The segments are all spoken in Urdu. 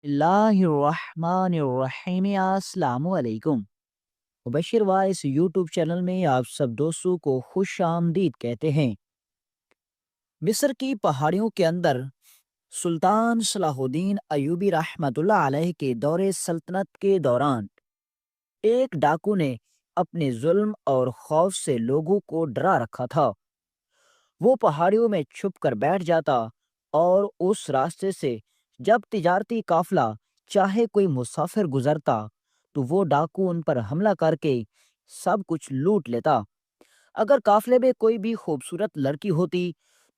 اللہ الرحمن الرحیم السلام علیکم۔ مبشر وائس یوٹیوب چینل میں آپ سب دوستوں کو خوش آمدید کہتے ہیں۔ مصر کی پہاڑیوں کے اندر سلطان صلاح الدین ایوبی رحمۃ اللہ علیہ کے دور سلطنت کے دوران ایک ڈاکو نے اپنے ظلم اور خوف سے لوگوں کو ڈرا رکھا تھا۔ وہ پہاڑیوں میں چھپ کر بیٹھ جاتا اور اس راستے سے جب تجارتی قافلہ چاہے کوئی مسافر گزرتا تو وہ ڈاکو ان پر حملہ کر کے سب کچھ لوٹ لیتا۔ اگر قافلے میں کوئی بھی خوبصورت لڑکی ہوتی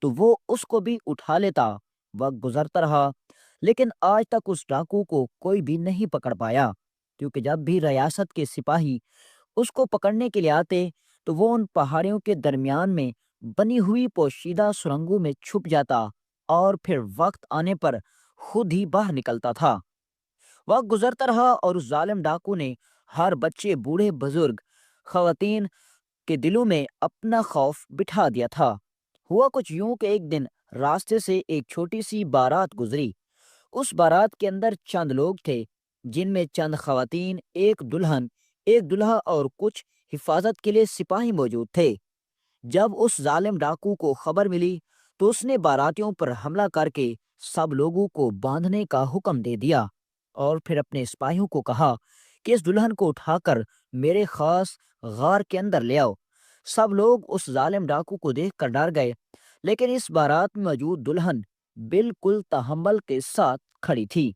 تو وہ اس کو بھی اٹھا لیتا۔ وقت گزرتا رہا لیکن آج تک اس ڈاکو کو کوئی بھی نہیں پکڑ پایا، کیونکہ جب بھی ریاست کے سپاہی اس کو پکڑنے کے لیے آتے تو وہ ان پہاڑیوں کے درمیان میں بنی ہوئی پوشیدہ سرنگوں میں چھپ جاتا اور پھر وقت آنے پر خود ہی باہر نکلتا تھا۔ وقت گزرتا رہا اور اس ظالم ڈاکو نے ہر بچے، بوڑھے، بزرگ، خواتین کے دلوں میں اپنا خوف بٹھا دیا تھا۔ ہوا کچھ یوں کہ ایک دن راستے سے ایک چھوٹی سی بارات گزری۔ اس بارات کے اندر چند لوگ تھے، جن میں چند خواتین، ایک دلہن، ایک دلہا اور کچھ حفاظت کے لیے سپاہی موجود تھے۔ جب اس ظالم ڈاکو کو خبر ملی تو اس نے باراتیوں پر حملہ کر کے سب لوگوں کو باندھنے کا حکم دے دیا اور پھر اپنے سپاہیوں کو کہا کہ اس دلہن کو اٹھا کر میرے خاص غار کے اندر لے آؤ۔ سب لوگ اس ظالم ڈاکو کو دیکھ کر ڈر گئے، لیکن اس بارات میں موجود دلہن بالکل تحمل کے ساتھ کھڑی تھی۔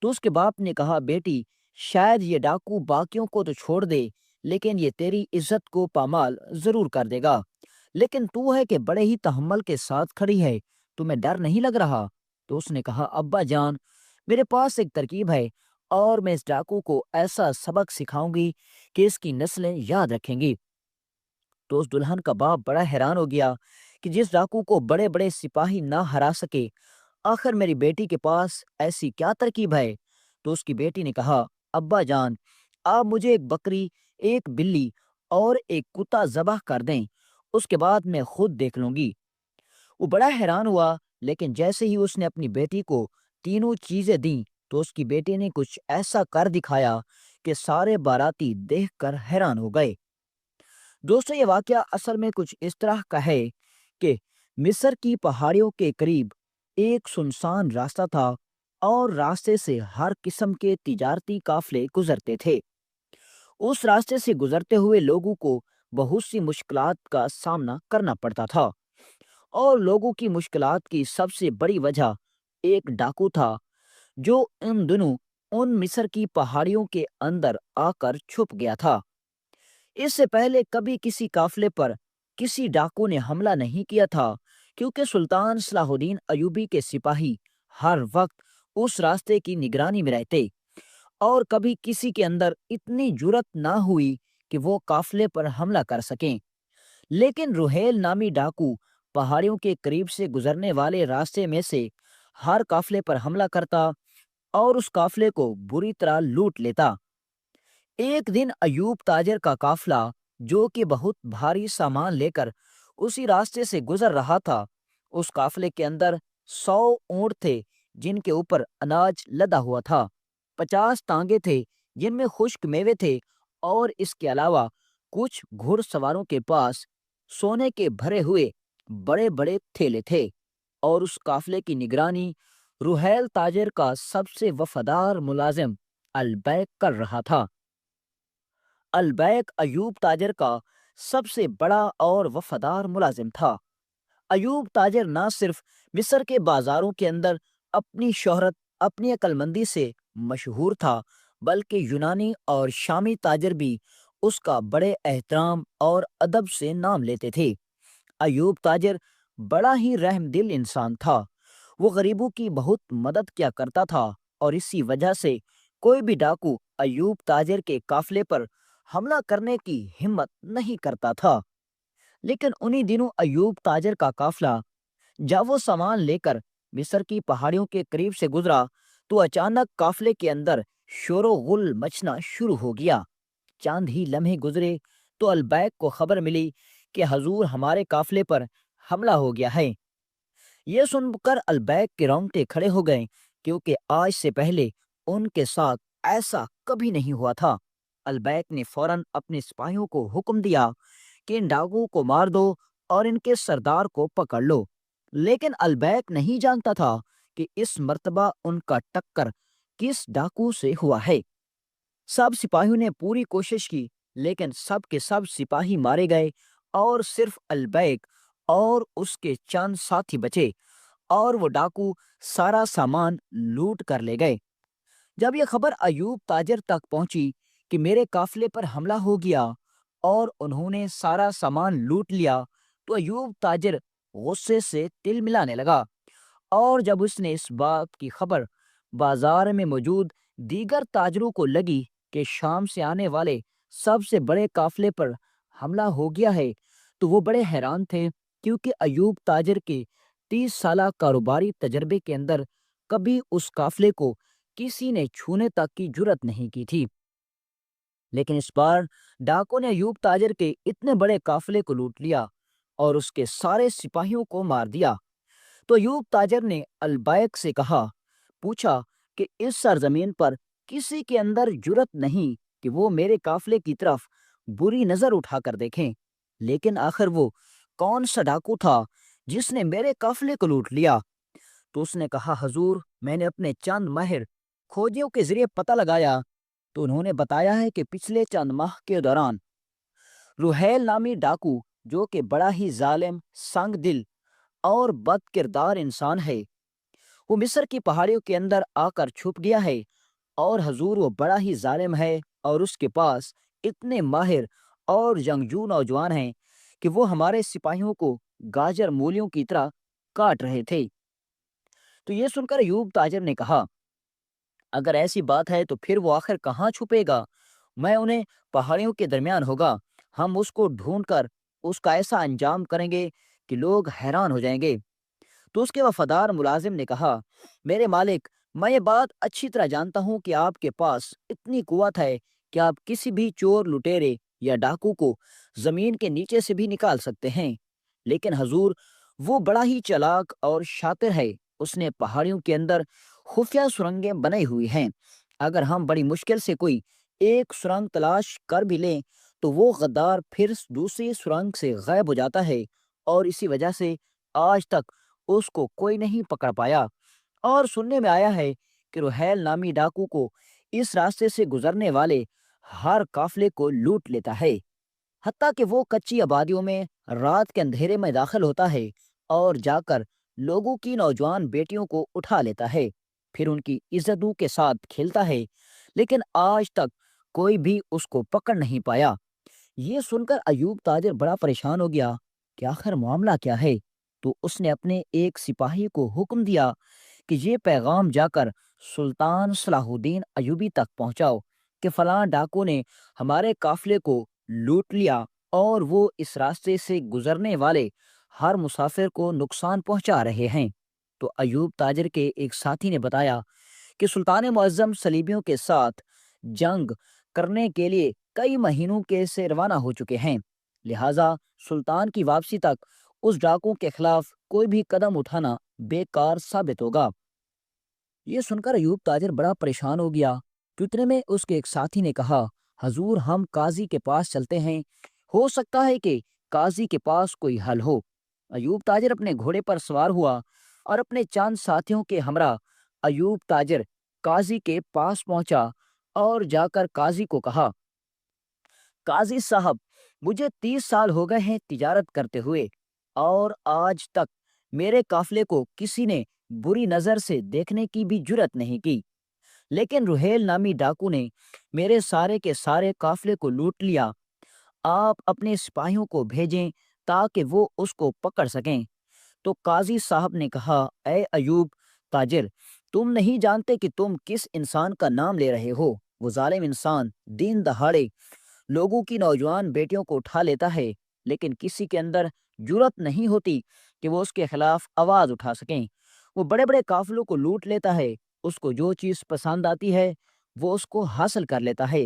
تو اس کے باپ نے کہا، بیٹی، شاید یہ ڈاکو باقیوں کو تو چھوڑ دے لیکن یہ تیری عزت کو پامال ضرور کر دے گا، لیکن تو ہے کہ بڑے ہی تحمل کے ساتھ کھڑی ہے، تمہیں ڈر نہیں لگ رہا؟ تو اس نے کہا، ابا جان، میرے پاس ایک ترکیب ہے اور میں اس ڈاکو کو ایسا سبق سکھاؤں گی کہ اس کی نسلیں یاد رکھیں گی۔ تو اس دلہن کا باپ بڑا حیران ہو گیا کہ جس ڈاکو کو بڑے بڑے سپاہی نہ ہرا سکے، آخر میری بیٹی کے پاس ایسی کیا ترکیب ہے؟ تو اس کی بیٹی نے کہا، ابا جان، آپ مجھے ایک بکری، ایک بلی اور ایک کتا ذبح کر دیں، اس کے بعد میں خود دیکھ لوں گی۔ وہ بڑا حیران ہوا، لیکن جیسے ہی اس نے اپنی بیٹی کو تینوں چیزیں دیں تو اس کی بیٹی نے کچھ ایسا کر دکھایا کہ سارے باراتی دیکھ کر حیران ہو گئے۔ دوستو، یہ واقعہ اصل میں کچھ اس طرح کا ہے کہ مصر کی پہاڑیوں کے قریب ایک سنسان راستہ تھا اور راستے سے ہر قسم کے تجارتی قافلے گزرتے تھے۔ اس راستے سے گزرتے ہوئے لوگوں کو بہت سی مشکلات کا سامنا کرنا پڑتا تھا، اور لوگوں کی مشکلات کی سب سے بڑی وجہ ایک ڈاکو تھا جو ان دنوں ان مصر کی پہاڑیوں کے اندر آ کر چھپ گیا تھا۔ اس سے پہلے کبھی کسی قافلے پر کسی ڈاکو نے حملہ نہیں کیا تھا، کیونکہ سلطان صلاح الدین ایوبی کے سپاہی ہر وقت اس راستے کی نگرانی میں رہتے، اور کبھی کسی کے اندر اتنی جرت نہ ہوئی کہ وہ قافلے پر حملہ کر سکیں۔ لیکن روہیل نامی ڈاکو پہاڑیوں کے قریب سے گزرنے والے راستے میں سے ہر قافلے پر حملہ کرتا اور اس قافلے کو بری طرح لوٹ لیتا۔ ایک دن ایوب تاجر کا قافلہ، جو کہ بہت بھاری سامان لے کر اسی راستے سے گزر رہا تھا، اس قافلے کے اندر 100 اونٹ تھے جن کے اوپر اناج لدا ہوا تھا، 50 ٹانگے تھے جن میں خشک میوے تھے، اور اس کے علاوہ کچھ گھڑ سواروں کے پاس سونے کے بھرے ہوئے بڑے بڑے تھیلے تھے، اور اس قافلے کی نگرانی روہیل تاجر کا سب سے وفادار ملازم البیک کر رہا تھا۔ البیک ایوب تاجر کا سب سے بڑا اور وفادار ملازم تھا۔ ایوب تاجر نہ صرف مصر کے بازاروں کے اندر اپنی شہرت، اپنی عقل مندی سے مشہور تھا، بلکہ یونانی اور شامی تاجر بھی اس کا بڑے احترام اور ادب سے نام لیتے تھے۔ ایوب تاجر بڑا ہی رحم دل انسان تھا۔ وہ غریبوں کی بہت مدد کیا کرتا تھا، اور اسی وجہ سے کوئی بھی ڈاکو ایوب تاجر کے قافلے پر حملہ کرنے کی ہمت نہیں کرتا تھا۔ لیکن انہی دنوں ایوب تاجر کا قافلہ جب وہ سامان لے کر مصر کی پہاڑیوں کے قریب سے گزرا تو اچانک قافلے کے اندر شور و غل مچنا شروع ہو گیا۔ چند ہی لمحے گزرے تو البیک کو خبر ملی کہ حضور، ہمارے قافلے پر حملہ ہو گیا ہے۔ یہ سن کر البیک کے رونگٹے کھڑے ہو گئے، کیونکہ آج سے پہلے ان کے ساتھ ایسا کبھی نہیں ہوا تھا۔ البیک نے فوراً اپنے سپاہیوں کو حکم دیا کہ ان ڈاکوؤں کو مار دو اور ان کے سردار کو پکڑ لو، لیکن البیک نہیں جانتا تھا کہ اس مرتبہ ان کا ٹکر کس ڈاکو سے ہوا ہے۔ سب سپاہیوں نے پوری کوشش کی، لیکن سب کے سب سپاہی مارے گئے اور صرف البیک اور اس کے چند ساتھی بچے، اور وہ ڈاکو سارا سامان لوٹ کر لے گئے۔ جب یہ خبر ایوب تاجر تک پہنچی کہ میرے قافلے پر حملہ ہو گیا اور انہوں نے سارا سامان لوٹ لیا، تو ایوب تاجر غصے سے تل ملانے لگا، اور جب اس نے اس بات کی خبر بازار میں موجود دیگر تاجروں کو لگی کہ شام سے آنے والے سب سے بڑے قافلے پر حملہ ہو گیا ہے، تو وہ بڑے حیران تھے، کیونکہ ایوب تاجر کے 30 سالہ کاروباری تجربے کے اندر کبھی اس قافلے کو کسی نے چھونے تک کی جرت نہیں کی تھی۔ لیکن اس بار ڈاکو نے ایوب تاجر کے اتنے بڑے قافلے کو لوٹ لیا اور اس کے سارے سپاہیوں کو مار دیا۔ تو ایوب تاجر نے البیک سے پوچھا کہ اس سرزمین پر کسی کے اندر جرت نہیں کہ وہ میرے قافلے کی طرف بری نظر اٹھا کر دیکھیں، لیکن آخر وہ کون سا ڈاکو تھا جس نے میرے قافلے کو لوٹ لیا؟ تو اس نے کہا، حضور، میں نے اپنے چند ماہر کھوجیوں کے ذریعے پتہ لگایا تو انہوں نے بتایا ہے کہ پچھلے چند ماہ کے دوران روحیل نامی ڈاکو، جو کہ بڑا ہی ظالم، سنگ دل اور بد کردار انسان ہے، وہ مصر کی پہاڑیوں کے اندر آ کر چھپ گیا ہے، اور حضور وہ بڑا ہی ظالم ہے، اور اس کے پاس اتنے ماہر اور جنگجو نوجوان ہیں کہ وہ ہمارے سپاہیوں کو گاجر مولیوں کی طرح کاٹ رہے تھے۔ تو یہ سن کر ایوب تاجر نے کہا، اگر ایسی بات ہے تو پھر وہ آخر کہاں چھپے گا؟ میں انہیں پہاڑیوں کے درمیان ہوگا، ہم اس کو ڈھونڈ کر اس کا ایسا انجام کریں گے کہ لوگ حیران ہو جائیں گے۔ تو اس کے وفادار ملازم نے کہا، میرے مالک، میں یہ بات اچھی طرح جانتا ہوں کہ آپ کے پاس اتنی قوت ہے کہ آپ کسی بھی چور، لٹیرے یا ڈاکو کو زمین کے نیچے سے بھی نکال سکتے ہیں، لیکن حضور وہ بڑا ہی چالاک اور شاطر ہے، اس نے پہاڑیوں کے اندر خفیہ سرنگیں بنائی ہوئی ہیں، اگر ہم بڑی مشکل سے کوئی ایک سرنگ تلاش کر بھی لیں تو وہ غدار پھر دوسری سرنگ سے غائب ہو جاتا ہے، اور اسی وجہ سے آج تک اس کو کوئی نہیں پکڑ پایا۔ اور سننے میں آیا ہے کہ روحیل نامی ڈاکو کو اس راستے سے گزرنے والے ہر قافلے کو لوٹ لیتا ہے، حتیٰ کہ وہ کچی آبادیوں میں رات کے اندھیرے میں داخل ہوتا ہے اور جا کر لوگوں کی نوجوان بیٹیوں کو اٹھا لیتا ہے، پھر ان کی عزتوں کے ساتھ کھیلتا ہے، لیکن آج تک کوئی بھی اس کو پکڑ نہیں پایا۔ یہ سن کر ایوب تاجر بڑا پریشان ہو گیا کہ آخر معاملہ کیا ہے۔ تو اس نے اپنے ایک سپاہی کو حکم دیا کہ یہ پیغام جا کر سلطان صلاح الدین ایوبی تک پہنچاؤ کہ فلاں ڈاکو نے ہمارے قافلے کو لوٹ لیا اور وہ اس راستے سے گزرنے والے ہر مسافر کو نقصان پہنچا رہے ہیں۔ تو ایوب تاجر کے ایک ساتھی نے بتایا کہ سلطان معظم صلیبیوں کے ساتھ جنگ کرنے کے لیے کئی مہینوں کے سے روانہ ہو چکے ہیں، لہٰذا سلطان کی واپسی تک اس ڈاکو کے خلاف کوئی بھی قدم اٹھانا بیکار ثابت ہوگا۔ یہ سن کر ایوب تاجر بڑا پریشان ہو گیا کہ اتنے میں اس کے ایک ساتھی نے کہا، حضور ہم قاضی کے پاس چلتے ہیں، ہو سکتا ہے کہ قاضی کے پاس کوئی حل ہو۔ ایوب تاجر اپنے گھوڑے پر سوار ہوا اور اپنے چند ساتھیوں کے ہمراہ ایوب تاجر قاضی کے پاس پہنچا اور جا کر قاضی کو کہا، قاضی صاحب، مجھے 30 سال ہو گئے ہیں تجارت کرتے ہوئے، اور آج تک میرے قافلے کو کسی نے بری نظر سے دیکھنے کی بھی جرت نہیں کی، لیکن روحیل نامی ڈاکو نے میرے سارے کے سارے قافلے کو لوٹ لیا۔ آپ اپنے سپاہیوں کو بھیجیں تاکہ وہ اس کو پکڑ سکیں۔ تو قاضی صاحب نے کہا، اے ایوب تاجر، تم نہیں جانتے کہ تم کس انسان کا نام لے رہے ہو۔ وہ ظالم انسان دن دہاڑے لوگوں کی نوجوان بیٹیوں کو اٹھا لیتا ہے، لیکن کسی کے اندر جرت نہیں ہوتی کہ وہ اس کے خلاف آواز اٹھا سکیں۔ وہ بڑے بڑے قافلوں کو لوٹ لیتا ہے، اس کو جو چیز پسند آتی ہے وہ اس کو حاصل کر لیتا ہے،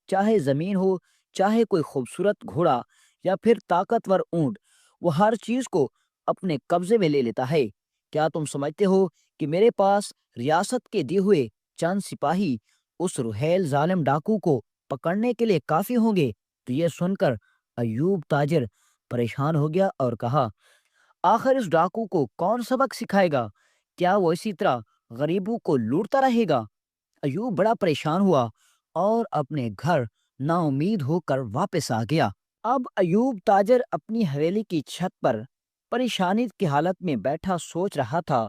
چاہے زمین ہو، چاہے کوئی خوبصورت گھوڑا یا پھر طاقتور اونٹ، وہ ہر چیز کو اپنے قبضے میں لے لیتا ہے۔ کیا تم سمجھتے ہو کہ میرے پاس ریاست کے دیے ہوئے چند سپاہی اس رحیل ظالم ڈاکو کو پکڑنے کے لیے کافی ہوں گے؟ تو یہ سن کر ایوب تاجر پریشان ہو گیا اور کہا، آخر اس ڈاکو کو کون سبق سکھائے گا؟ کیا وہ اسی طرح غریبوں کو لوٹتا رہے گا؟ ایوب بڑا پریشان ہوا اور اپنے گھر نا امید ہو کر واپس آ گیا۔ اب ایوب تاجر اپنی حویلی کی چھت پر پریشانی کی حالت میں بیٹھا سوچ رہا تھا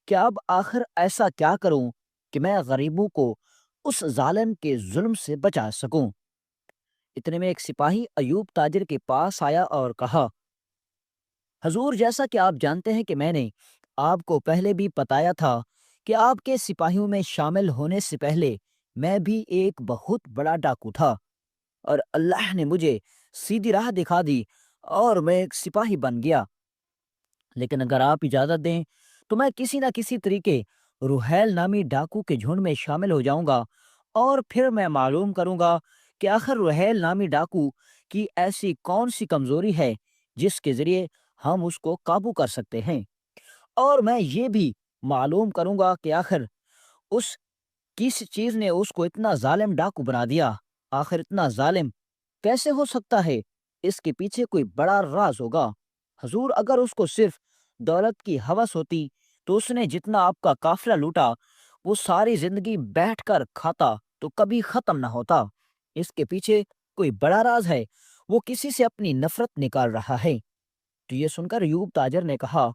کہ اب آخر ایسا کیا کروں کہ میں غریبوں کو اس ظالم کے ظلم سے بچا سکوں۔ اتنے میں ایک سپاہی ایوب تاجر کے پاس آیا اور کہا، حضور، جیسا کہ آپ جانتے ہیں کہ میں نے آپ کو پہلے بھی بتایا تھا کہ آپ کے سپاہیوں میں شامل ہونے سے پہلے میں بھی ایک بہت بڑا ڈاکو تھا، اور اللہ نے مجھے سیدھی راہ دکھا دی اور میں ایک سپاہی بن گیا۔ لیکن اگر آپ اجازت دیں تو میں کسی نہ کسی طریقے روحیل نامی ڈاکو کے جھنڈ میں شامل ہو جاؤں گا، اور پھر میں معلوم کروں گا کہ آخر روحیل نامی ڈاکو کی ایسی کون سی کمزوری ہے جس کے ذریعے ہم اس کو قابو کر سکتے ہیں، اور میں یہ بھی معلوم کروں گا کہ آخر اس کس چیز نے اس کو اتنا ظالم ڈاکو بنا دیا۔ آخر اتنا ظالم کیسے ہو سکتا ہے؟ اس کے پیچھے کوئی بڑا راز ہوگا۔ حضور، اگر اس کو صرف دولت کی ہوس ہوتی تو اس نے جتنا آپ کا قافلہ لوٹا وہ ساری زندگی بیٹھ کر کھاتا تو کبھی ختم نہ ہوتا۔ اس کے پیچھے کوئی بڑا راز ہے، وہ کسی سے اپنی نفرت نکال رہا ہے۔ تو یہ سن کر ایوب تاجر نے کہا،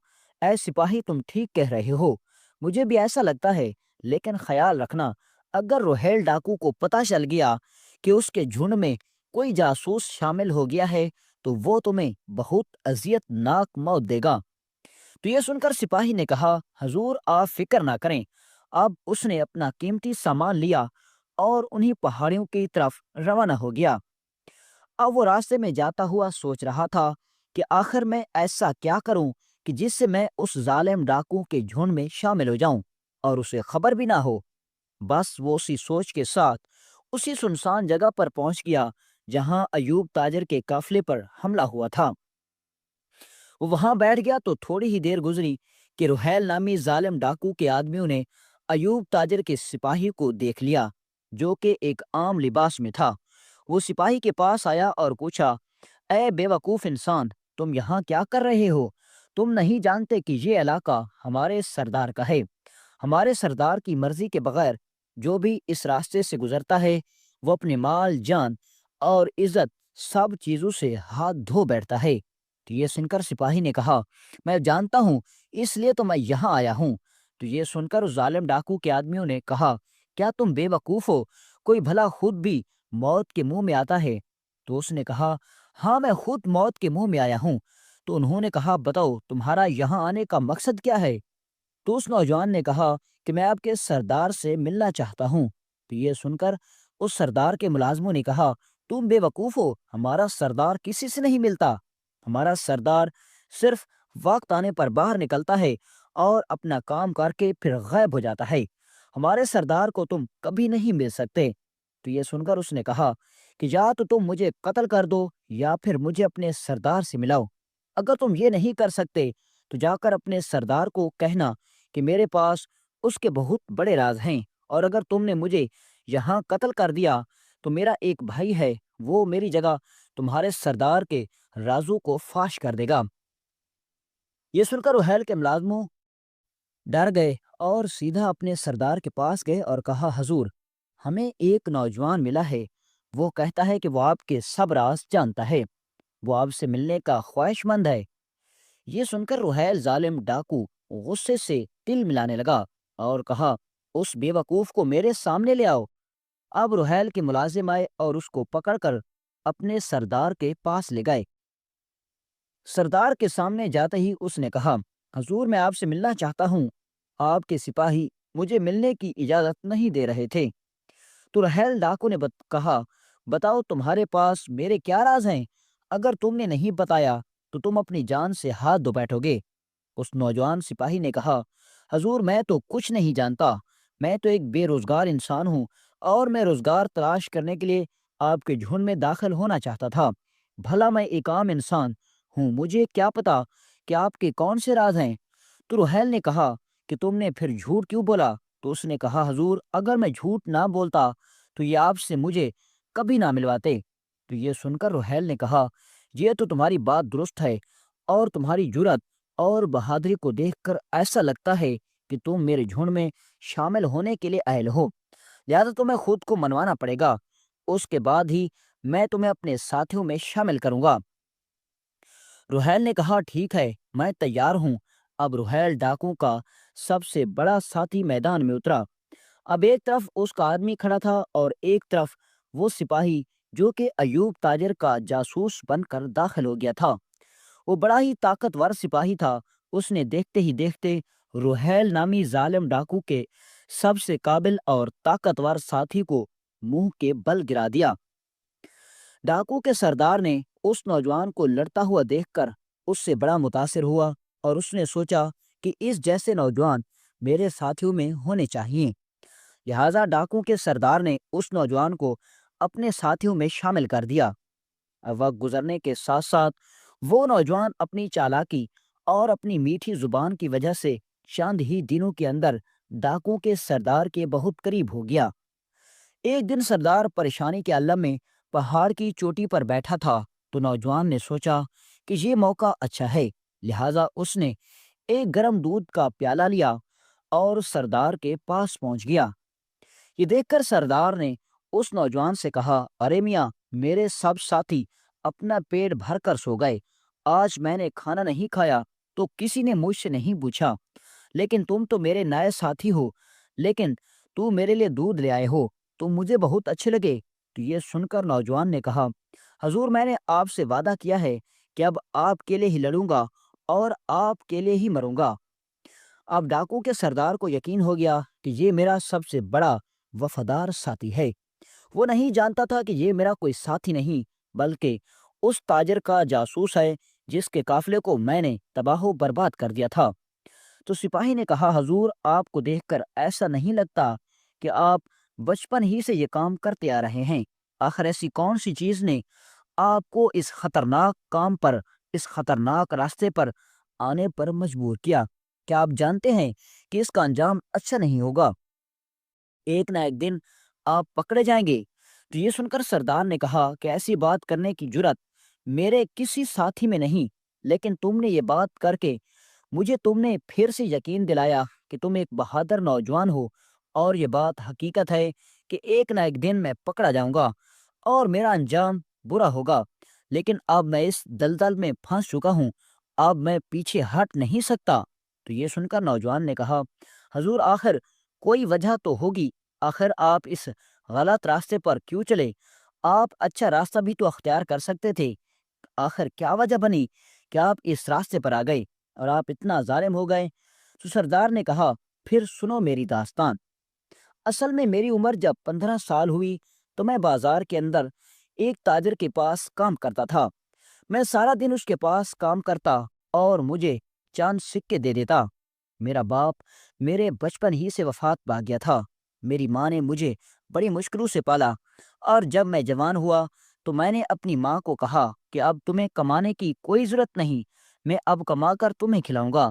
اے سپاہی، تم ٹھیک کہہ رہے ہو، مجھے بھی ایسا لگتا ہے، لیکن خیال رکھنا، اگر روحیل ڈاکو کو پتہ چل گیا کہ اس کے جھنڈ میں کوئی جاسوس شامل ہو گیا ہے تو وہ تمہیں بہت اذیت ناک موت دے گا۔ تو یہ سن کر سپاہی نے کہا، حضور آپ فکر نہ کریں۔ اب اس نے اپنا قیمتی سامان لیا اور انہی پہاڑیوں کی طرف روانہ ہو گیا۔ اب وہ راستے میں جاتا ہوا سوچ رہا تھا کہ آخر میں ایسا کیا کروں کہ جس سے میں اس ظالم ڈاکو کے جھنڈ میں شامل ہو جاؤں اور اسے خبر بھی نہ ہو۔ بس وہ اسی سوچ کے ساتھ اسی سنسان جگہ پر پہنچ گیا جہاں ایوب تاجر کے قافلے پر حملہ ہوا تھا۔ وہ وہاں بیٹھ گیا تو تھوڑی ہی دیر گزری کہ روحیل نامی ظالم ڈاکو کے آدمیوں نے ایوب تاجر کے سپاہی کو دیکھ لیا جو کہ ایک عام لباس میں تھا۔ وہ سپاہی کے پاس آیا اور پوچھا، اے بے وقوف انسان، تم یہاں کیا کر رہے ہو؟ تم نہیں جانتے کہ یہ علاقہ ہمارے سردار کا ہے؟ ہمارے سردار کی مرضی کے بغیر جو بھی اس راستے سے گزرتا ہے وہ اپنے مال، جان اور عزت سب چیزوں سے ہاتھ دھو بیٹھتا ہے۔ تو یہ سن کر سپاہی نے کہا، میں جانتا ہوں، اس لیے تو میں یہاں آیا ہوں۔ تو یہ سن کر اس ظالم ڈاکو کے آدمیوں نے کہا، کیا تم بے وقوف ہو؟ کوئی بھلا خود بھی موت کے منہ میں آتا ہے؟ تو اس نے کہا، ہاں، میں خود موت کے منہ میں آیا ہوں۔ تو انہوں نے کہا، بتاؤ تمہارا یہاں آنے کا مقصد کیا ہے؟ تو اس نوجوان نے کہا کہ میں آپ کے سردار سے ملنا چاہتا ہوں۔ تو یہ سن کر اس سردار کے ملازموں نے کہا، تم بے وقوف ہو، ہمارا سردار کسی سے نہیں ملتا۔ ہمارا سردار صرف وقت آنے پر باہر نکلتا ہے اور اپنا کام کر کے پھر غائب ہو جاتا ہے۔ ہمارے سردار کو تم کبھی نہیں مل سکتے۔ تو یہ سن کر اس نے کہا کہ یا تو تم مجھے قتل کر دو یا پھر مجھے اپنے سردار سے ملاؤ۔ اگر تم یہ نہیں کر سکتے تو جا کر اپنے سردار کو کہنا کہ میرے پاس اس کے بہت بڑے راز ہیں، اور اگر تم نے مجھے یہاں قتل کر دیا تو میرا ایک بھائی ہے، وہ میری جگہ تمہارے سردار کے رازوں کو فاش کر دے گا۔ یہ سن کر روحیل کے ملازموں ڈر گئے اور سیدھا اپنے سردار کے پاس گئے اور کہا، حضور، ہمیں ایک نوجوان ملا ہے، وہ کہتا ہے کہ وہ آپ کے سب راز جانتا ہے، وہ آپ سے ملنے کا خواہش مند ہے۔ یہ سن کر روحیل ظالم ڈاکو غصے سے تل ملانے لگا اور کہا، اس بے وقوف کو میرے سامنے لے آؤ۔ اب روحیل کے ملازم آئے اور اس کو پکڑ کر اپنے سردار کے پاس لے گئے۔ سردار کے سامنے جاتے ہی اس نے کہا، حضور، میں آپ سے ملنا چاہتا ہوں، آپ کے سپاہی مجھے ملنے کی اجازت نہیں دے رہے تھے۔ تو روحیل ڈاکو نے کہا، بتاؤ تمہارے پاس میرے کیا راز ہیں؟ اگر تم نے نہیں بتایا تو تم اپنی جان سے ہاتھ دھو بیٹھو گے۔ اس نوجوان سپاہی نے کہا، حضور، میں تو کچھ نہیں جانتا، میں تو ایک بے روزگار انسان ہوں اور میں روزگار تلاش کرنے کے لیے آپ کے جھنڈ میں داخل ہونا چاہتا تھا۔ بھلا میں ایک عام انسان ہوں، مجھے کیا پتا کہ آپ کے کون سے راز ہیں؟ تو روحیل نے کہا کہ تم نے پھر جھوٹ کیوں بولا؟ تو اس نے کہا حضور اگر میں جھوٹ نہ بولتا تو یہ آپ سے مجھے کبھی نہ ملواتے۔ تو یہ سن کر رحیل نے کہا یہ تو تمہاری بات درست ہے، اور تمہاری جرات اور بہادری کو دیکھ کر ایسا لگتا ہے کہ تم میرے جھنڈ میں شامل ہونے کے لیے اہل ہو، لہذا تمہیں خود کو منوانا پڑے گا، اس کے بعد ہی میں تمہیں اپنے ساتھیوں میں شامل کروں گا۔ رحیل نے کہا ٹھیک ہے، میں تیار ہوں۔ اب رحیل ڈاکوں کا سب سے بڑا ساتھی میدان میں اترا۔ اب ایک طرف اس کا آدمی کھڑا تھا اور ایک طرف وہ سپاہی جو کہ ایوب تاجر کا جاسوس بن کر داخل ہو گیا تھا۔ وہ بڑا ہی طاقتور سپاہی تھا۔ اس نے دیکھتے ہی دیکھتے رحیل نامی ظالم ڈاکو کے سب سے قابل اور طاقتور ساتھی کو منہ کے بل گرا دیا۔ ڈاکو کے سردار نے اس نوجوان کو لڑتا ہوا دیکھ کر اس سے بڑا متاثر ہوا، اور اس نے سوچا کہ اس جیسے نوجوان میرے ساتھیوں میں ہونے چاہیے۔ لہذا ڈاکو کے سردار نے اس نوجوان کو اپنے ساتھیوں میں شامل کر دیا۔ اب وقت گزرنے کے ساتھ ساتھ وہ نوجوان اپنی چالاکی اور اپنی میٹھی زبان کی وجہ سے چند ہی دنوں کے اندر ڈاکو کے سردار کے بہت قریب ہو گیا۔ ایک دن سردار پریشانی کے عالم میں پہاڑ کی چوٹی پر بیٹھا تھا تو نوجوان نے سوچا کہ یہ موقع اچھا ہے، لہذا اس نے ایک گرم دودھ کا پیالہ لیا اور سردار کے پاس پہنچ گیا۔ یہ دیکھ کر سردار نے اس نوجوان سے کہا ارے میاں، میرے سب ساتھی اپنا پیٹ بھر کر سو گئے، آج میں نے کھانا نہیں کھایا تو کسی نے مجھ سے نہیں پوچھا، لیکن تم تو میرے نئے ساتھی ہو، لیکن تو میرے لیے دودھ لے آئے ہو، تم مجھے بہت اچھے لگے۔ تو یہ سن کر نوجوان نے کہا حضور میں نے آپ سے وعدہ کیا ہے کہ اب آپ کے لیے ہی لڑوں گا اور آپ کے لیے ہی مروں گا۔ اب ڈاکو کے سردار کو یقین ہو گیا کہ یہ میرا سب سے بڑا وفادار ساتھی ہے۔ وہ نہیں جانتا تھا کہ یہ میرا کوئی ساتھی نہیں بلکہ اس تاجر کا جاسوس ہے جس کے قافلے کو میں نے تباہ و برباد کر دیا تھا۔ تو سپاہی نے کہا حضور آپ کو دیکھ کر ایسا نہیں لگتا کہ آپ بچپن ہی سے یہ کام کرتے آ رہے ہیں؟ آخر ایسی کون سی چیز نے آپ کو اس خطرناک کام پر، اس خطرناک راستے پر آنے پر مجبور کیا؟ کیا آپ جانتے ہیں کہ اس کا انجام اچھا نہیں ہوگا؟ ایک نہ ایک دن آپ پکڑے جائیں گے۔ تو یہ سن کر سردار نے کہا کہ ایسی بات کرنے کی جرات میرے کسی ساتھی میں نہیں، لیکن تم نے یہ بات کر کے مجھے تم نے پھر سے یقین دلایا کہ تم ایک بہادر نوجوان ہو، اور یہ بات حقیقت ہے کہ ایک نہ ایک دن میں پکڑا جاؤں گا اور میرا انجام برا ہوگا، لیکن اب میں اس دلدل میں پھنس چکا ہوں، اب میں پیچھے ہٹ نہیں سکتا۔ تو یہ سن کر نوجوان نے کہا حضور آخر کوئی وجہ تو ہوگی، آخر آپ اس غلط راستے پر کیوں چلے؟ آپ اچھا راستہ بھی تو اختیار کر سکتے تھے، آخر کیا وجہ بنی کہ آپ اس راستے پر آ گئے اور آپ اتنا ظالم ہو گئے؟ تو سردار نے کہا پھر سنو میری داستان۔ اصل میں میری عمر جب 15 سال ہوئی تو میں بازار کے اندر ایک تاجر کے پاس کام کرتا تھا۔ میں سارا دن اس کے پاس کام کرتا اور مجھے چاند سکے دے دیتا۔ میرا باپ میرے بچپن ہی سے وفات پا گیا تھا۔ میری ماں نے مجھے بڑی مشکلوں سے پالا، اور جب میں جوان ہوا تو میں نے اپنی ماں کو کہا کہ اب تمہیں کمانے کی کوئی ضرورت نہیں، میں اب کما کر تمہیں کھلاؤں گا۔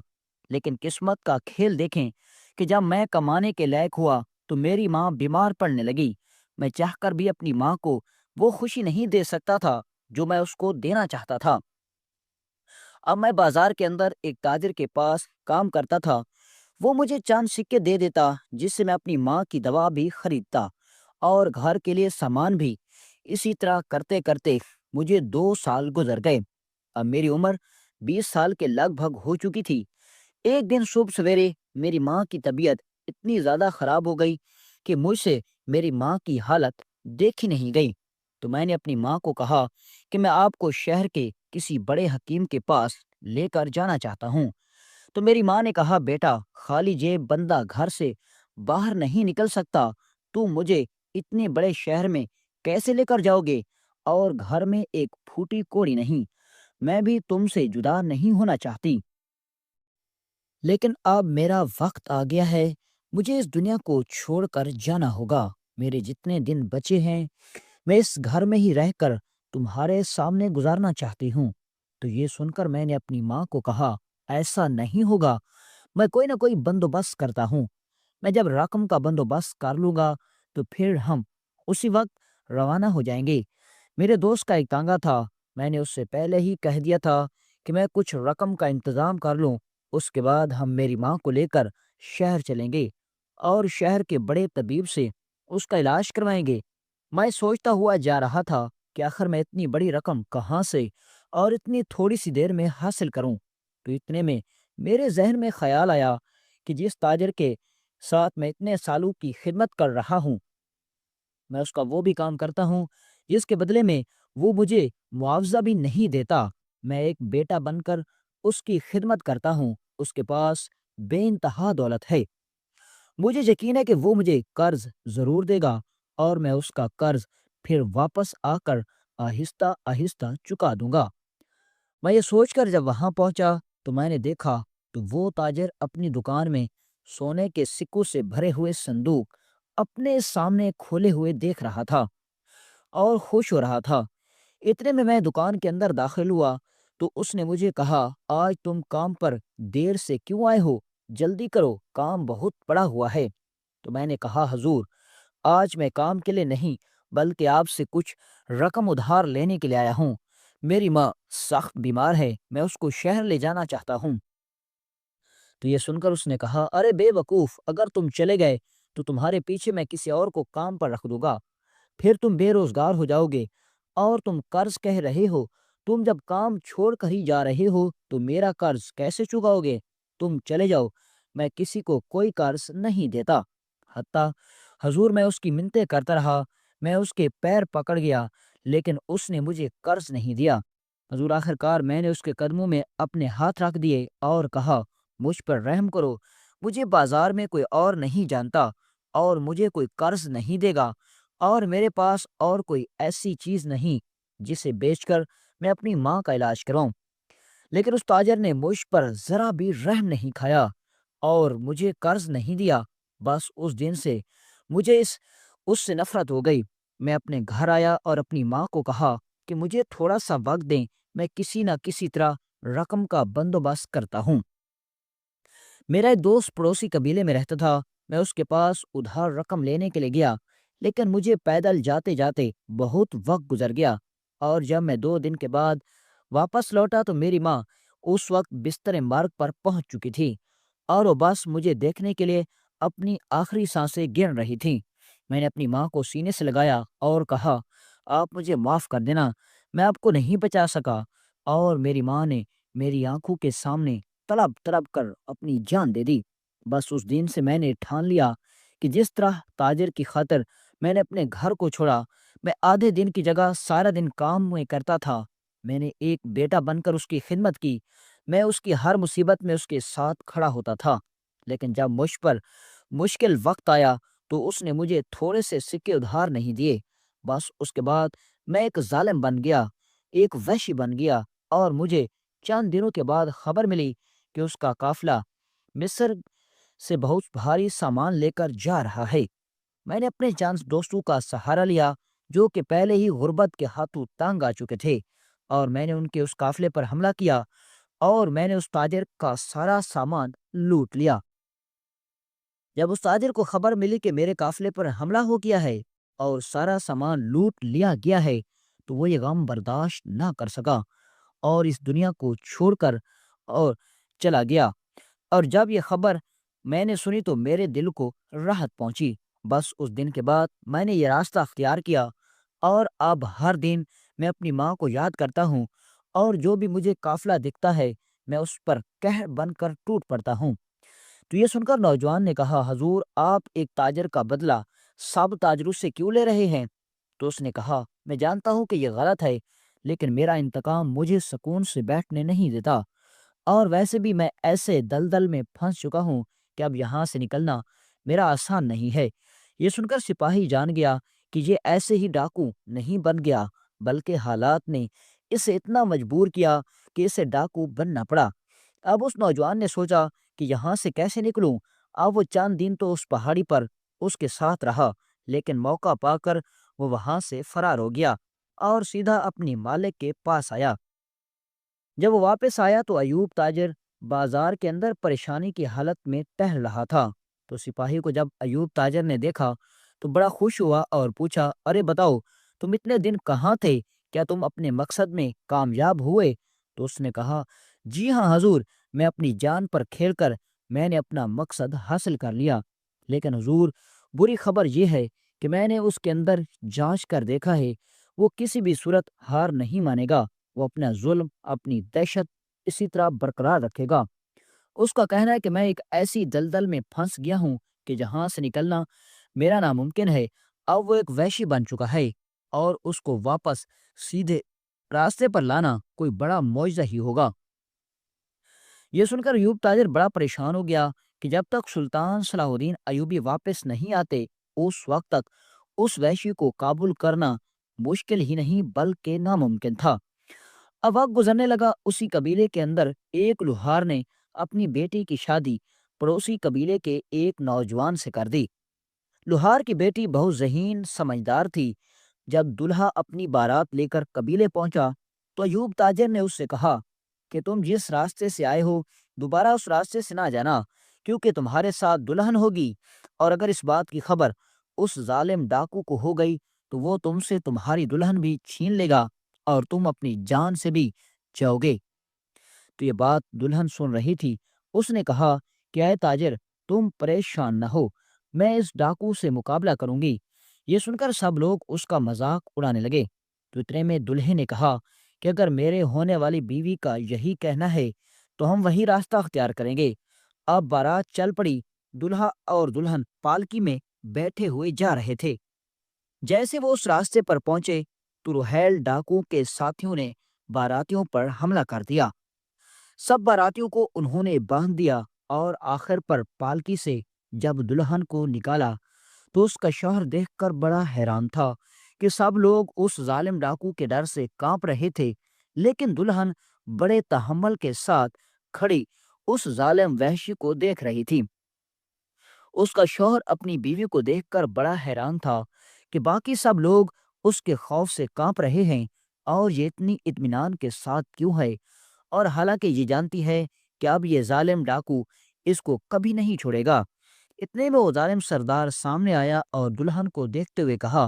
لیکن قسمت کا کھیل دیکھیں کہ جب میں کمانے کے لائق ہوا تو میری ماں بیمار پڑنے لگی۔ میں چاہ کر بھی اپنی ماں کو وہ خوشی نہیں دے سکتا تھا جو میں اس کو دینا چاہتا تھا۔ اب میں بازار کے اندر ایک تاجر کے پاس کام کرتا تھا، وہ مجھے چاند سکے دے دیتا جس سے میں اپنی ماں کی دوا بھی خریدتا اور گھر کے لیے سامان بھی۔ اسی طرح کرتے کرتے مجھے 2 سال گزر گئے۔ اب میری عمر 20 سال کے لگ بھگ ہو چکی تھی۔ ایک دن صبح سویرے میری ماں کی طبیعت اتنی زیادہ خراب ہو گئی کہ مجھ سے میری ماں کی حالت دیکھی نہیں گئی۔ تو میں نے اپنی ماں کو کہا کہ میں آپ کو شہر کے کسی بڑے حکیم کے پاس لے کر جانا چاہتا ہوں۔ تو میری ماں نے کہا بیٹا، خالی جیب بندہ گھر سے باہر نہیں نکل سکتا، تو مجھے اتنے بڑے شہر میں کیسے لے کر جاؤ گے؟ اور گھر میں ایک پھوٹی کوڑی نہیں، میں بھی تم سے جدا نہیں ہونا چاہتی، لیکن اب میرا وقت آ گیا ہے، مجھے اس دنیا کو چھوڑ کر جانا ہوگا۔ میرے جتنے دن بچے ہیں میں اس گھر میں ہی رہ کر تمہارے سامنے گزارنا چاہتی ہوں۔ تو یہ سن کر میں نے اپنی ماں کو کہا ایسا نہیں ہوگا، میں کوئی نہ کوئی بندوبست کرتا ہوں۔ میں جب رقم کا بندوبست کر لوں گا تو پھر ہم اسی وقت روانہ ہو جائیں گے۔ میرے دوست کا ایک تانگا تھا۔ میں نے اس سے پہلے ہی کہہ دیا تھا کہ میں کچھ رقم کا انتظام کر لوں، اس کے بعد ہم میری ماں کو لے کر شہر چلیں گے اور شہر کے بڑے طبیب سے اس کا علاج کروائیں گے۔ میں سوچتا ہوا جا رہا تھا کہ آخر میں اتنی بڑی رقم کہاں سے اور اتنی تھوڑی سی دیر میں حاصل کروں۔ تو اتنے میں میرے ذہن میں خیال آیا کہ جس تاجر کے ساتھ میں اتنے سالوں کی خدمت کر رہا ہوں، میں اس کا وہ بھی کام کرتا ہوں جس کے بدلے میں وہ مجھے معاوضہ بھی نہیں دیتا۔ میں ایک بیٹا بن کر اس کی خدمت کرتا ہوں۔ اس کے پاس بے انتہا دولت ہے۔ مجھے یقین ہے کہ وہ مجھے قرض ضرور دے گا اور میں اس کا قرض پھر واپس آ کر آہستہ آہستہ چکا دوں گا۔ میں یہ سوچ کر جب وہاں پہنچا تو میں نے دیکھا تو وہ تاجر اپنی دکان میں سونے کے سکوں سے بھرے ہوئے صندوق اپنے سامنے کھولے ہوئے دیکھ رہا تھا اور خوش ہو رہا تھا۔ اتنے میں دکان کے اندر داخل ہوا تو اس نے مجھے کہا، آج تم کام پر دیر سے کیوں آئے ہو؟ جلدی کرو، کام بہت پڑا ہوا ہے۔ تو میں نے کہا، حضور، آج میں کام کے لیے نہیں بلکہ آپ سے کچھ رقم ادھار لینے کے لیے آیا ہوں۔ میری ماں سخت بیمار ہے، میں اس کو شہر لے جانا چاہتا ہوں۔ تو یہ سن کر اس نے کہا، ارے بے وقوف، اگر تم چلے گئے تو تمہارے پیچھے میں کسی اور کو کام پر رکھ دوں گا، پھر تم بے روزگار ہو جاؤ گے اور تم قرض کہہ رہے ہو۔ تم جب کام چھوڑ کر ہی جا رہے ہو تو میرا قرض کیسے چکاؤ گے؟ تم چلے جاؤ، میں کسی کو کوئی قرض نہیں دیتا۔ حتیٰ حضور میں اس کی منتیں کرتا رہا، میں اس کے پیر پکڑ گیا لیکن اس نے مجھے قرض نہیں دیا۔ حضور آخر کار میں نے اس کے قدموں میں اپنے ہاتھ رکھ دیے اور کہا، مجھ پر رحم کرو، مجھے بازار میں کوئی اور نہیں جانتا اور مجھے کوئی قرض نہیں دے گا اور میرے پاس اور کوئی ایسی چیز نہیں جسے بیچ کر میں اپنی ماں کا علاج کراؤں۔ لیکن اس تاجر نے مجھ پر ذرا بھی رحم نہیں کھایا اور مجھے قرض نہیں دیا۔ بس اس دن سے مجھے اس سے نفرت ہو گئی۔ میں اپنے گھر آیا اور اپنی ماں کو کہا کہ مجھے تھوڑا سا وقت دیں، میں کسی نہ کسی طرح رقم کا بندوبست کرتا ہوں۔ میرا ایک دوست پڑوسی قبیلے میں رہتا تھا۔ میں اس کے پاس ادھار رقم لینے کے لیے گیا لیکن مجھے پیدل جاتے جاتے بہت وقت گزر گیا اور جب میں 2 دن کے بعد واپس لوٹا تو میری ماں اس وقت بستر مرگ پر پہنچ چکی تھی اور وہ بس مجھے دیکھنے کے لیے اپنی آخری سانسیں گن رہی تھی۔ میں نے اپنی ماں کو سینے سے لگایا اور کہا، آپ مجھے معاف کر دینا، میں آپ کو نہیں بچا سکا۔ اور میری ماں نے میری آنکھوں کے سامنے تڑپ تڑپ کر اپنی جان دے دی۔ بس اس دن سے میں نے ٹھان لیا کہ جس طرح تاجر کی خاطر میں نے اپنے گھر کو چھوڑا، میں آدھے دن کی جگہ سارا دن کام میں کرتا تھا۔ میں نے ایک بیٹا بن کر اس کی خدمت کی۔ میں اس کی ہر مصیبت میں اس کے ساتھ کھڑا ہوتا تھا۔ لیکن جب مجھ پر مشکل وقت آیا تو اس نے مجھے تھوڑے سے سکے ادھار نہیں دیے۔ بس اس کے بعد میں ایک ظالم بن گیا، ایک وحشی بن گیا اور مجھے چند دنوں کے بعد خبر ملی کہ اس کا قافلہ مصر سے بہت بھاری سامان لے کر جا رہا ہے۔ میں نے اپنے چند دوستوں کا سہارا لیا جو کہ پہلے ہی غربت کے ہاتھوں تنگ آ چکے تھے اور میں نے ان کے اس قافلے پر حملہ کیا اور میں نے اس تاجر کا سارا سامان لوٹ لیا۔ جب اس تاجر کو خبر ملی کہ میرے قافلے پر حملہ ہو گیا ہے اور سارا سامان لوٹ لیا گیا ہے تو وہ یہ غم برداشت نہ کر سکا اور اس دنیا کو چھوڑ کر اور چلا گیا۔ اور جب یہ خبر میں نے سنی تو میرے دل کو راحت پہنچی۔ بس اس دن کے بعد میں نے یہ راستہ اختیار کیا اور اب ہر دن میں اپنی ماں کو یاد کرتا ہوں اور جو بھی مجھے قافلہ دکھتا ہے میں اس پر قہر بن کر ٹوٹ پڑتا ہوں۔ تو یہ سن کر نوجوان نے کہا، حضور آپ ایک تاجر کا بدلہ سب تاجروں سے کیوں لے رہے ہیں؟ تو اس نے کہا، میں جانتا ہوں کہ یہ غلط ہے لیکن میرا انتقام مجھے سکون سے بیٹھنے نہیں دیتا اور ویسے بھی میں ایسے دلدل میں پھنس چکا ہوں کہ اب یہاں سے نکلنا میرا آسان نہیں ہے۔ یہ سن کر سپاہی جان گیا کہ یہ ایسے ہی ڈاکو نہیں بن گیا بلکہ حالات نے اسے اتنا مجبور کیا کہ اسے ڈاکو بننا پڑا۔ اب اس نوجوان نے سوچا کہ یہاں سے کیسے نکلوں۔ اب وہ چند دن تو اس پہاڑی پر اس کے ساتھ رہا لیکن موقع پا کر وہ وہاں سے فرار ہو گیا اور سیدھا اپنی مالک کے پاس آیا۔ جب وہ واپس آیا تو ایوب تاجر بازار کے اندر پریشانی کی حالت میں ٹہل رہا تھا۔ تو سپاہی کو جب ایوب تاجر نے دیکھا تو بڑا خوش ہوا اور پوچھا، ارے بتاؤ، تم اتنے دن کہاں تھے؟ کیا تم اپنے مقصد میں کامیاب ہوئے؟ تو اس نے کہا، جی ہاں حضور، میں اپنی جان پر کھیل کر میں نے اپنا مقصد حاصل کر لیا، لیکن حضور، بری خبر یہ ہے کہ میں نے اس کے اندر جانچ کر دیکھا ہے، وہ کسی بھی صورت ہار نہیں مانے گا، وہ اپنا ظلم، اپنی دہشت اسی طرح برقرار رکھے گا۔ اس کا کہنا ہے کہ میں ایک ایسی دلدل میں پھنس گیا ہوں کہ جہاں سے نکلنا میرا ناممکن ہے۔ اب وہ ایک وحشی بن چکا ہے اور اس کو واپس سیدھے راستے پر لانا کوئی بڑا معجزہ ہی ہوگا۔ یہ سن کر ایوب تاجر بڑا پریشان ہو گیا کہ جب تک سلطان صلاح الدین ایوبی واپس نہیں آتے اس وقت تک اس وحشی کو قابو کرنا مشکل ہی نہیں بلکہ ناممکن تھا۔ اب وقت گزرنے لگا، اسی قبیلے کے اندر ایک لوہار نے اپنی بیٹی کی شادی پڑوسی قبیلے کے ایک نوجوان سے کر دی۔ لوہار کی بیٹی بہت ذہین سمجھدار تھی۔ جب دلہا اپنی بارات لے کر قبیلے پہنچا تو ایوب تاجر نے اس سے کہا کہ تم جس راستے سے آئے ہو دوبارہ اس راستے سے نہ جانا، کیونکہ تمہارے ساتھ دلہن ہوگی، اور اگر اس بات کی خبر اس ظالم ڈاکو کو ہو گئی تو وہ تم سے تمہاری دلہن بھی چھین لے گا اور تم اپنی جان سے بھی جاؤ گے۔ تو یہ بات دلہن سن رہی تھی۔ اس نے کہا کہ اے تاجر، تم پریشان نہ ہو، میں اس ڈاکو سے مقابلہ کروں گی۔ یہ سن کر سب لوگ اس کا مذاق اڑانے لگے۔ تو اتنے میں دلہے نے کہا کہ اگر میرے ہونے والی بیوی کا یہی کہنا ہے تو ہم وہی راستہ اختیار کریں گے۔ اب بارات چل پڑی۔ دلہا اور دلہن پالکی میں بیٹھے ہوئے جا رہے تھے۔ جیسے وہ اس راستے پر پہنچے تو روہیل ڈاکو کے ساتھیوں نے باراتیوں پر حملہ کر دیا۔ سب باراتیوں کو انہوں نے باندھ دیا اور آخر پر پالکی سے جب دلہن کو نکالا تو اس کا شوہر دیکھ کر بڑا حیران تھا کہ سب لوگ اس ظالم ڈاکو کے ڈر سے کانپ رہے تھے، لیکن دلہن بڑے تحمل کے ساتھ کھڑی اس ظالم وحشی کو دیکھ رہی تھی۔ اس کا شوہر اپنی بیوی کو دیکھ کر بڑا حیران تھا کہ باقی سب لوگ اس کے خوف سے کانپ رہے ہیں اور یہ اتنی اطمینان کے ساتھ کیوں ہے، اور حالانکہ یہ جانتی ہے کہ اب یہ ظالم ڈاکو اس کو کبھی نہیں چھوڑے گا۔ اتنے میں وہ ظالم سردار سامنے آیا اور دلہن کو دیکھتے ہوئے کہا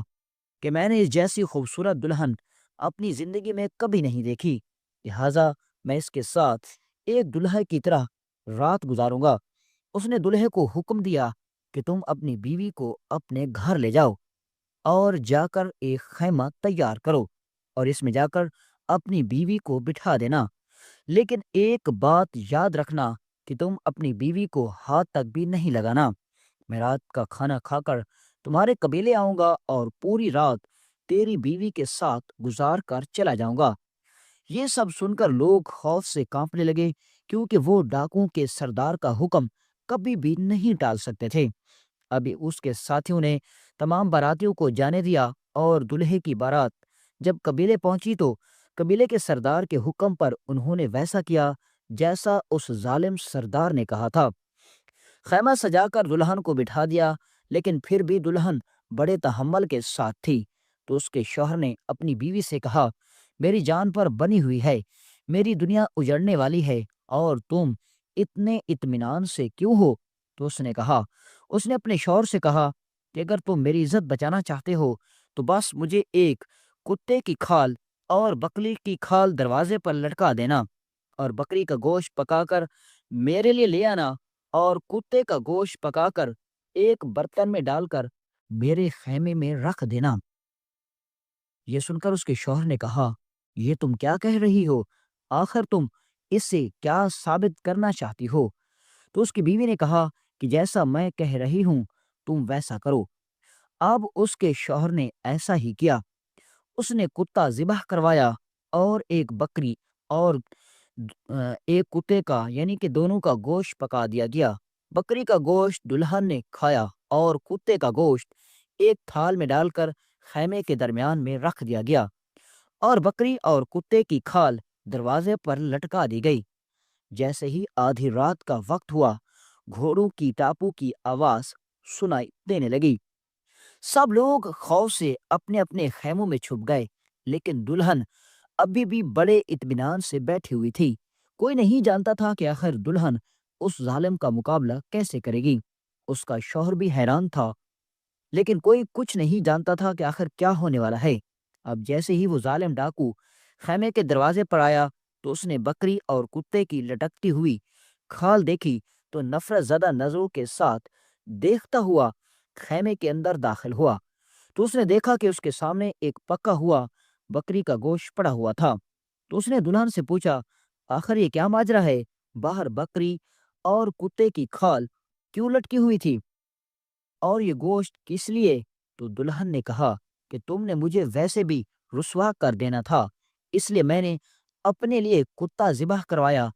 کہ میں نے اس جیسی خوبصورت دلہن اپنی زندگی میں کبھی نہیں دیکھی، لہٰذا میں اس کے ساتھ ایک دلہے کی طرح رات گزاروں گا۔ اس نے دلہے کو حکم دیا کہ تم اپنی بیوی کو اپنے گھر لے جاؤ اور جا کر ایک خیمہ تیار کرو اور اس میں جا کر اپنی بیوی کو بٹھا دینا، لیکن ایک بات یاد رکھنا کہ تم اپنی بیوی کو ہاتھ تک بھی نہیں لگانا۔ میں رات کا کھانا کھا کر تمہارے قبیلے آؤں گا اور پوری رات تیری بیوی کے ساتھ گزار کر چلا جاؤں گا۔ یہ سب سن کر لوگ خوف سے کانپنے لگے، کیونکہ وہ ڈاکوؤں کے سردار کا حکم کبھی بھی نہیں ٹال سکتے تھے۔ ابھی اس کے ساتھیوں نے تمام باراتیوں کو جانے دیا اور دلہے کی بارات جب قبیلے پہنچی تو قبیلے کے سردار کے حکم پر انہوں نے ویسا کیا جیسا اس ظالم سردار نے کہا تھا۔ خیمہ سجا کر دلہن کو بٹھا دیا، لیکن پھر بھی دلہن بڑے تحمل کے ساتھ تھی۔ تو اس کے شوہر نے اپنی بیوی سے کہا، میری جان پر بنی ہوئی ہے، میری دنیا اجڑنے والی ہے اور تم اتنے اطمینان سے کیوں ہو؟ تو اس نے اپنے شوہر سے کہا کہ اگر تم میری عزت بچانا چاہتے ہو تو بس مجھے ایک کتے کی کھال اور بکری کی کھال دروازے پر لٹکا دینا، اور بکری کا گوشت پکا کر میرے لیے لے آنا اور کتے کا گوشت پکا کر ایک برتن میں ڈال کر میرے خیمے میں رکھ دینا۔ یہ سن کر اس کے شوہر نے کہا، یہ تم کیا کہہ رہی ہو؟ آخر تم اس سے کیا ثابت کرنا چاہتی ہو؟ تو اس کی بیوی نے کہا کہ جیسا میں کہہ رہی ہوں تم ویسا کرو۔ اب اس کے شوہر نے ایسا ہی کیا۔ اس نے کتا ذبح کروایا اور ایک بکری اور ایک کتے کا یعنی کہ دونوں کا گوشت پکا دیا گیا۔ بکری کا گوشت دلہن نے کھایا اور کتے کا گوشت ایک تھال میں ڈال کر خیمے کے درمیان میں رکھ دیا گیا، اور بکری اور کتے کی کھال دروازے پر لٹکا دی گئی۔ جیسے ہی آدھی رات کا وقت ہوا، گھوڑوں کی ٹاپو کی آواز سنائی دینے لگی۔ سب لوگ خوف سے اپنے اپنے خیموں میں چھپ گئے، لیکن دلہن ابھی بھی بڑے اطمینان سے بیٹھی ہوئی تھی۔ کوئی نہیں جانتا تھا کہ آخر دلہن اس ظالم کا مقابلہ کیسے کرے گی۔ اس کا شوہر بھی حیران تھا، لیکن کوئی کچھ نہیں جانتا تھا کہ آخر کیا ہونے والا ہے۔ اب جیسے ہی وہ ظالم ڈاکو خیمے کے دروازے پر آیا تو اس نے بکری اور کتے کی لٹکتی ہوئی کھال دیکھی تو نفرت زدہ نظروں کے ساتھ دیکھتا ہوا خیمے کے اندر داخل ہوا تو اس نے دیکھا کہ اس کے سامنے ایک پکا ہوا بکری کا گوشت پڑا ہوا تھا۔ تو اس نے دلہن سے پوچھا، آخر یہ کیا ماجرا ہے؟ باہر بکری اور کتے کی کھال کیوں لٹکی ہوئی تھی اور یہ گوشت کس لیے؟ تو دلہن نے کہا کہ تم نے مجھے ویسے بھی رسوا کر دینا تھا، اس لیے میں نے اپنے لیے کتا ذبح کروایا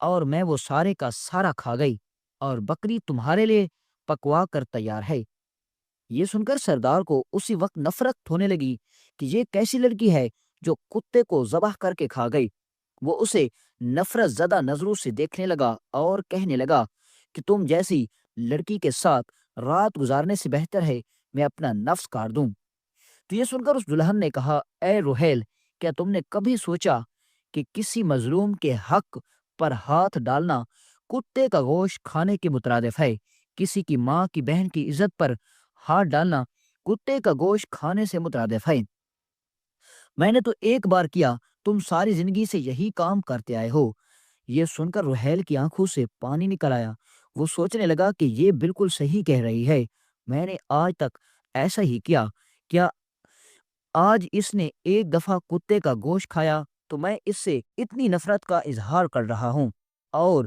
اور میں وہ سارے کا سارا کھا گئی، اور بکری تمہارے لیے پکوا کر تیار ہے۔ یہ سن کر سردار کو اسی وقت نفرت ہونے لگی کہ یہ کیسی لڑکی ہے جو کتے کو ذبح کر کے کھا گئی۔ وہ اسے نفرت زدہ نظروں سے دیکھنے لگا اور کہنے لگا کہ تم جیسی لڑکی کے ساتھ رات گزارنے سے بہتر ہے میں اپنا نفس کاٹ دوں۔ تو یہ سن کر اس دلہن نے کہا، اے روہیل، کیا تم نے کبھی سوچا کہ کسی مظلوم کے حق پر ہاتھ ڈالنا کتے کا گوشت کھانے کے مترادف ہے؟ کسی کی ماں کی بہن کی عزت پر ہاتھ ڈالنا کتے کا گوشت کھانے سے مترادف ہے۔ میں نے تو ایک بار کیا، تم ساری زندگی سے یہی کام کرتے آئے ہو۔ یہ سن کر روہیل کی آنکھوں سے پانی نکل آیا۔ وہ سوچنے لگا کہ یہ بالکل صحیح کہہ رہی ہے، میں نے آج تک ایسا ہی کیا۔ کیا آج اس نے ایک دفعہ کتے کا گوشت کھایا تو میں اس سے اتنی نفرت کا اظہار کر رہا ہوں، اور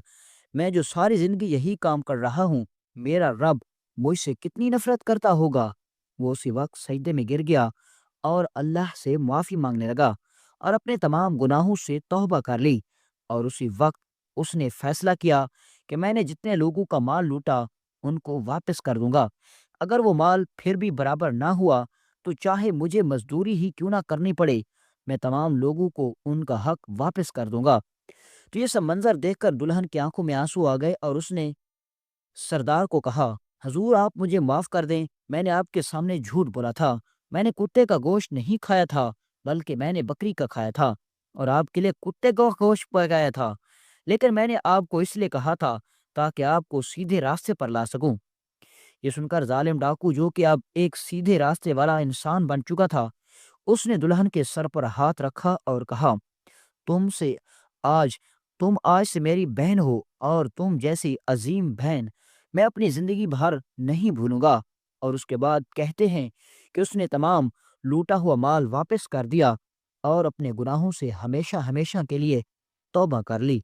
میں جو ساری زندگی یہی کام کر رہا ہوں، میرا رب مجھ سے کتنی نفرت کرتا ہوگا۔ وہ اسی وقت سجدے میں گر گیا اور اللہ سے معافی مانگنے لگا اور اپنے تمام گناہوں سے توبہ کر لی، اور اسی وقت اس نے فیصلہ کیا کہ میں نے جتنے لوگوں کا مال لوٹا ان کو واپس کر دوں گا۔ اگر وہ مال پھر بھی برابر نہ ہوا تو چاہے مجھے مزدوری ہی کیوں نہ کرنی پڑے، میں تمام لوگوں کو ان کا حق واپس کر دوں گا۔ تو یہ سب منظر دیکھ کر دلہن کی آنکھوں میں آنسو آ گئے اور اس نے سردار کو کہا، حضور آپ مجھے معاف کر دیں، میں نے آپ کے سامنے جھوٹ بولا تھا، میں نے کتے کا گوشت نہیں کھایا تھا بلکہ میں نے بکری کا کھایا تھا اور آپ کے لیے کتے کا گوشت پکایا تھا، لیکن میں نے آپ کو اس لیے کہا تھا تاکہ آپ کو سیدھے راستے پر لا سکوں۔ یہ سن کر ظالم ڈاکو، جو کہ اب ایک سیدھے راستے والا انسان بن چکا تھا، اس نے دلہن کے سر پر ہاتھ رکھا اور کہا، تم سے آج تم آج سے میری بہن ہو، اور تم جیسی عظیم بہن میں اپنی زندگی بھر نہیں بھولوں گا۔ اور اس کے بعد کہتے ہیں کہ اس نے تمام لوٹا ہوا مال واپس کر دیا اور اپنے گناہوں سے ہمیشہ ہمیشہ کے لیے توبہ کر لی۔